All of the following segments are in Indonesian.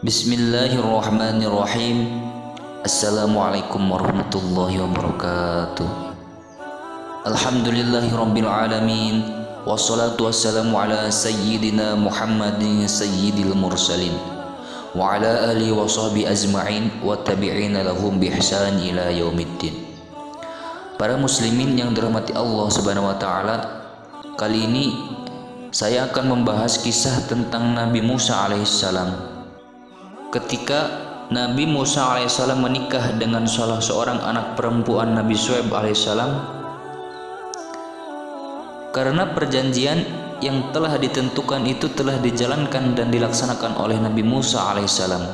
Bismillahirrahmanirrahim. Assalamualaikum warahmatullahi wabarakatuh. Alhamdulillahirabbil alamin. Wassalatu wassalamu ala sayyidina Muhammadin sayyidil mursalin wa ala alihi wa sahbihi ajma'in wa tabi'ina lahum bi ihsan ila yaumiddin. Para muslimin yang dirahmati Allah Subhanahu wa taala, kali ini saya akan membahas kisah tentang Nabi Musa alaihissalam. Ketika Nabi Musa alaihissalam menikah dengan salah seorang anak perempuan Nabi Syuaib alaihissalam, karena perjanjian yang telah ditentukan itu telah dijalankan dan dilaksanakan oleh Nabi Musa alaihissalam.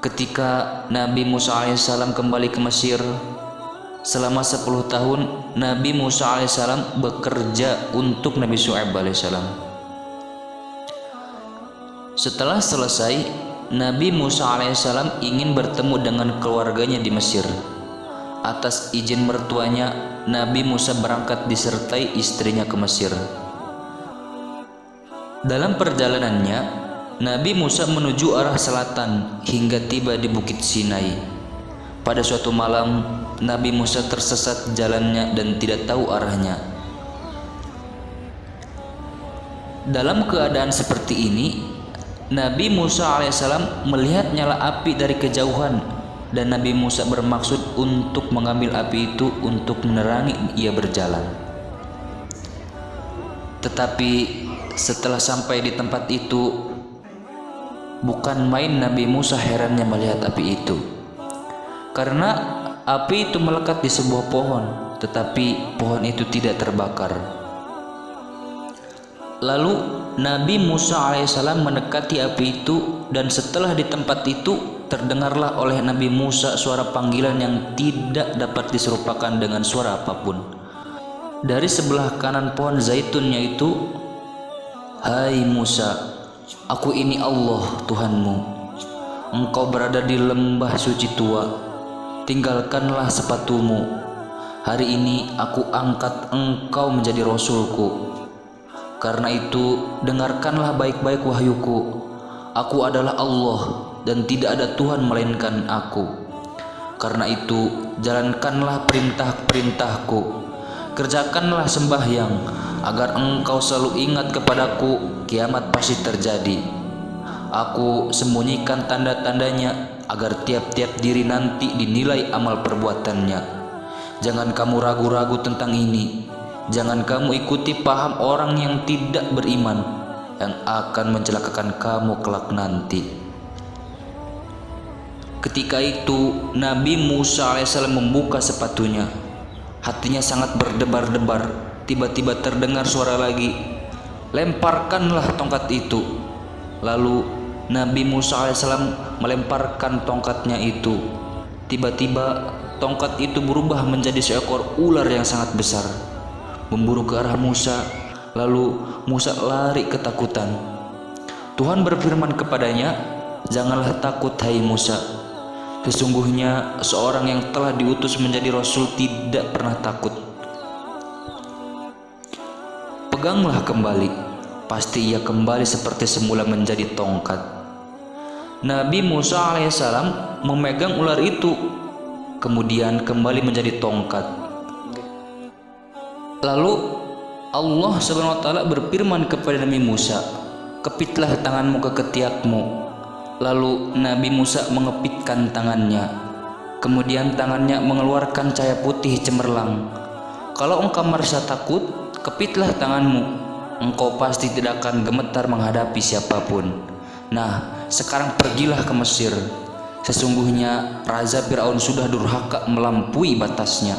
Ketika Nabi Musa alaihissalam kembali ke Mesir selama 10 tahun, Nabi Musa alaihissalam bekerja untuk Nabi Syuaib alaihissalam. Setelah selesai, Nabi Musa alaihissalam ingin bertemu dengan keluarganya di Mesir. Atas izin mertuanya, Nabi Musa berangkat disertai istrinya ke Mesir. Dalam perjalanannya, Nabi Musa menuju arah selatan hingga tiba di Bukit Sinai. Pada suatu malam, Nabi Musa tersesat jalannya dan tidak tahu arahnya. Dalam keadaan seperti ini, Nabi Musa alaihissalam melihat nyala api dari kejauhan, dan Nabi Musa bermaksud untuk mengambil api itu untuk menerangi ia berjalan. Tetapi setelah sampai di tempat itu, bukan main Nabi Musa herannya melihat api itu, karena api itu melekat di sebuah pohon, tetapi pohon itu tidak terbakar. Lalu Nabi Musa alaihissalam mendekati api itu, dan setelah di tempat itu terdengarlah oleh Nabi Musa suara panggilan yang tidak dapat diserupakan dengan suara apapun. Dari sebelah kanan pohon zaitunnya itu, "Hai Musa, aku ini Allah Tuhanmu. Engkau berada di lembah suci tua. Tinggalkanlah sepatumu. Hari ini aku angkat engkau menjadi rasulku. Karena itu dengarkanlah baik-baik wahyuku. Aku adalah Allah dan tidak ada Tuhan melainkan aku. Karena itu jalankanlah perintah-perintahku. Kerjakanlah sembahyang agar engkau selalu ingat kepadaku. Kiamat pasti terjadi. Aku sembunyikan tanda-tandanya agar tiap-tiap diri nanti dinilai amal perbuatannya. Jangan kamu ragu-ragu tentang ini. Jangan kamu ikuti paham orang yang tidak beriman, yang akan mencelakakan kamu kelak nanti." Ketika itu Nabi Musa alaihissalam membuka sepatunya. Hatinya sangat berdebar-debar. Tiba-tiba terdengar suara lagi, "Lemparkanlah tongkat itu." Lalu Nabi Musa alaihissalam melemparkan tongkatnya itu. Tiba-tiba tongkat itu berubah menjadi seekor ular yang sangat besar, memburu ke arah Musa. Lalu Musa lari ketakutan. Tuhan berfirman kepadanya, "Janganlah takut hai Musa. Sesungguhnya seorang yang telah diutus menjadi rasul tidak pernah takut. Peganglah kembali, pasti ia kembali seperti semula menjadi tongkat." Nabi Musa alaihissalam memegang ular itu, kemudian kembali menjadi tongkat. Lalu Allah Subhanahu wa taala berfirman kepada Nabi Musa, "Kepitlah tanganmu ke ketiakmu." Lalu Nabi Musa mengepitkan tangannya. Kemudian tangannya mengeluarkan cahaya putih cemerlang. "Kalau engkau merasa takut, kepitlah tanganmu. Engkau pasti tidak akan gemetar menghadapi siapapun. Nah, sekarang pergilah ke Mesir. Sesungguhnya Raja Fir'aun sudah durhaka melampaui batasnya."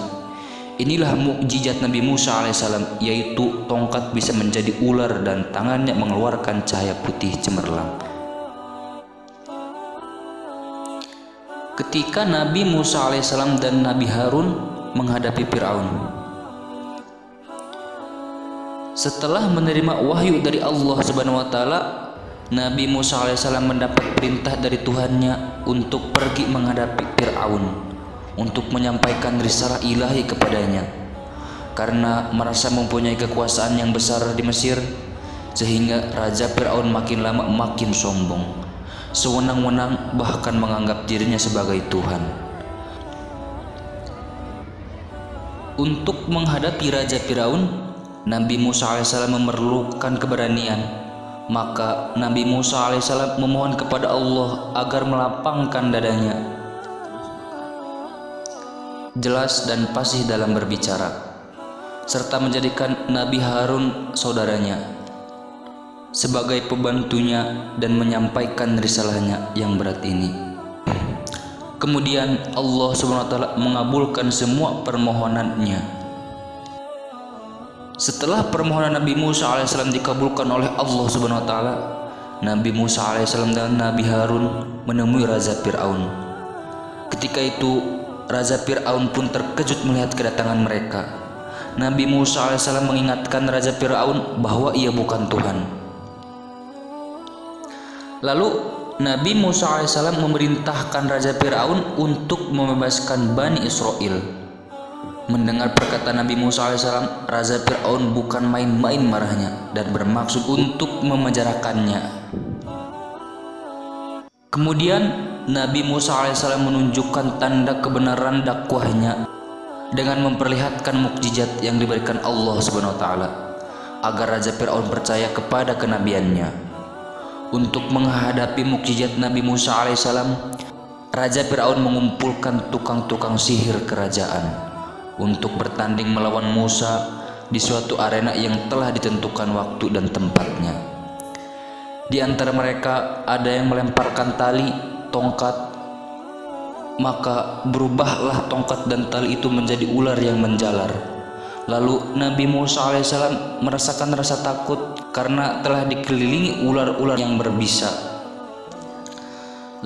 Inilah mukjizat Nabi Musa alaihissalam, yaitu tongkat bisa menjadi ular dan tangannya mengeluarkan cahaya putih cemerlang. Ketika Nabi Musa alaihissalam dan Nabi Harun menghadapi Fir'aun, setelah menerima wahyu dari Allah Subhanahu wa taala, Nabi Musa alaihissalam mendapat perintah dari Tuhannya untuk pergi menghadapi Fir'aun, untuk menyampaikan risalah ilahi kepadanya. Karena merasa mempunyai kekuasaan yang besar di Mesir, sehingga Raja Fir'aun makin lama makin sombong. sewenang-wenang, bahkan menganggap dirinya sebagai Tuhan. Untuk menghadapi Raja Firaun, Nabi Musa alaihissalam memerlukan keberanian. Maka Nabi Musa alaihissalam memohon kepada Allah agar melapangkan dadanya, jelas dan fasih dalam berbicara, serta menjadikan Nabi Harun saudaranya sebagai pembantunya dan menyampaikan risalahnya yang berat ini. Kemudian Allah SWT mengabulkan semua permohonannya. Setelah permohonan Nabi Musa alaihissalam dikabulkan oleh Allah SWT, Nabi Musa alaihissalam dan Nabi Harun menemui Raja Fir'aun. Ketika itu Raja Fir'aun pun terkejut melihat kedatangan mereka. Nabi Musa alaihissalam mengingatkan Raja Fir'aun bahwa ia bukan Tuhan. Lalu Nabi Musa alaihissalam memerintahkan Raja Fir'aun untuk membebaskan Bani Israel. Mendengar perkataan Nabi Musa alaihissalam, Raja Fir'aun bukan main-main marahnya dan bermaksud untuk memenjarakannya. Kemudian Nabi Musa alaihissalam menunjukkan tanda kebenaran dakwahnya dengan memperlihatkan mukjizat yang diberikan Allah SWT agar Raja Fir'aun percaya kepada kenabiannya. Untuk menghadapi mukjizat Nabi Musa alaihissalam, Raja Fir'aun mengumpulkan tukang-tukang sihir kerajaan untuk bertanding melawan Musa di suatu arena yang telah ditentukan waktu dan tempatnya. Di antara mereka ada yang melemparkan tali, tongkat, maka berubahlah tongkat dan tali itu menjadi ular yang menjalar. Lalu Nabi Musa alaihissalam merasakan rasa takut karena telah dikelilingi ular-ular yang berbisa.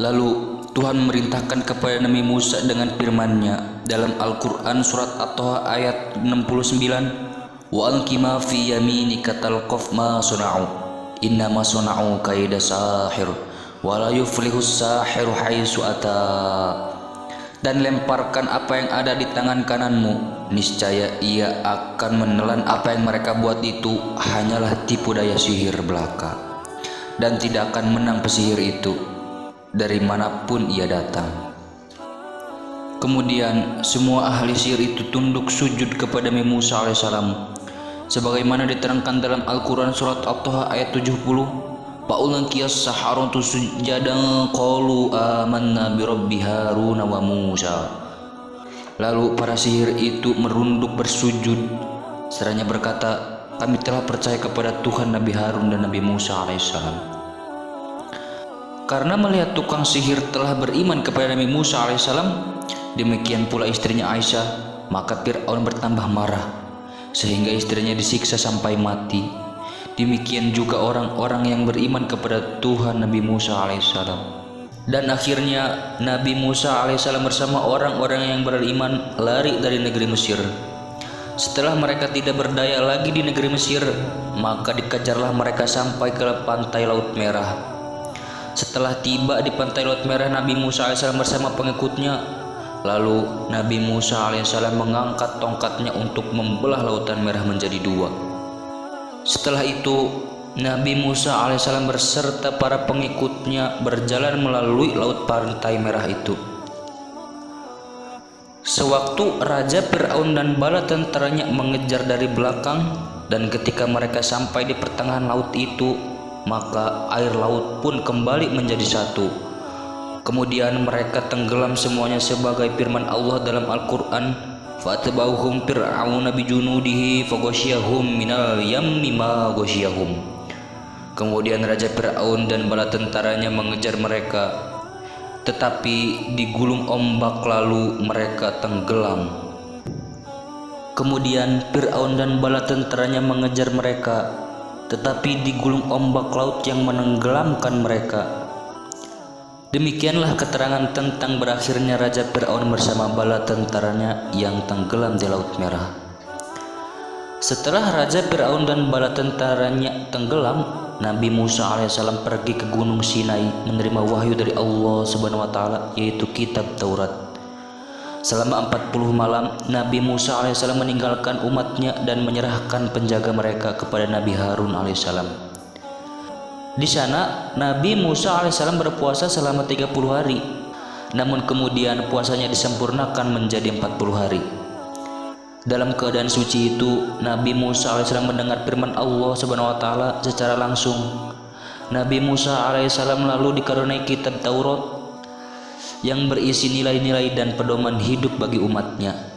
Lalu Tuhan memerintahkan kepada Nabi Musa dengan firman-Nya dalam Al-Quran surat At-Taha ayat 69, wa alqi ma fi yaminika talqaf ma suna'u innama suna'u kaida sahir wa la yuflihus sahiru haitsu ata. Dan lemparkan apa yang ada di tangan kananmu, niscaya ia akan menelan apa yang mereka buat itu hanyalah tipu daya sihir belaka, dan tidak akan menang pesihir itu dari manapun ia datang. Kemudian semua ahli sihir itu tunduk sujud kepada Nabi Musa alaihissalam sebagaimana diterangkan dalam Al-Quran surat At-Taha ayat 70, fa'ulqiyas saharatu sujadan qalu amanna bi rabbi Harun wa Musa. Lalu para sihir itu merunduk bersujud seraya berkata, kami telah percaya kepada Tuhan Nabi Harun dan Nabi Musa alaihissalam. Karena melihat tukang sihir telah beriman kepada Nabi Musa alaihissalam, demikian pula istrinya Aisyah, maka Fir'aun bertambah marah sehingga istrinya disiksa sampai mati. Demikian juga orang-orang yang beriman kepada Tuhan Nabi Musa alaihissalam. Dan akhirnya Nabi Musa alaihissalam bersama orang-orang yang beriman lari dari negeri Mesir. Setelah mereka tidak berdaya lagi di negeri Mesir, maka dikejarlah mereka sampai ke pantai Laut Merah. Setelah tiba di pantai Laut Merah, Nabi Musa alaihissalam bersama pengikutnya. Lalu Nabi Musa alaihissalam mengangkat tongkatnya untuk membelah Lautan Merah menjadi dua. Setelah itu Nabi Musa alaihissalam berserta para pengikutnya berjalan melalui laut pantai merah itu. Sewaktu Raja Fir'aun dan bala tentaranya mengejar dari belakang, dan ketika mereka sampai di pertengahan laut itu, maka air laut pun kembali menjadi satu. Kemudian mereka tenggelam semuanya sebagai firman Allah dalam Al-Quran, fatba'uhum fir'auna bijunudihi faghashiyahum minal yammi ma ghashiyahum. Kemudian Raja Fir'aun dan bala tentaranya mengejar mereka, tetapi digulung ombak lalu mereka tenggelam. Kemudian Fir'aun dan bala tentaranya mengejar mereka, tetapi digulung ombak laut yang menenggelamkan mereka. Demikianlah keterangan tentang berakhirnya Raja Fir'aun bersama bala tentaranya yang tenggelam di Laut Merah. Setelah Raja Fir'aun dan bala tentaranya tenggelam, Nabi Musa alaihissalam pergi ke Gunung Sinai menerima wahyu dari Allah Subhanahu wa taala, yaitu kitab Taurat. Selama 40 malam Nabi Musa alaihissalam meninggalkan umatnya dan menyerahkan penjaga mereka kepada Nabi Harun alaihissalam. Di sana Nabi Musa alaihissalam berpuasa selama 30 hari. Namun kemudian puasanya disempurnakan menjadi 40 hari. Dalam keadaan suci itu, Nabi Musa alaihissalam mendengar firman Allah Subhanahu wa taala secara langsung. Nabi Musa alaihissalam lalu dikaruniai kitab Taurat yang berisi nilai-nilai dan pedoman hidup bagi umatnya.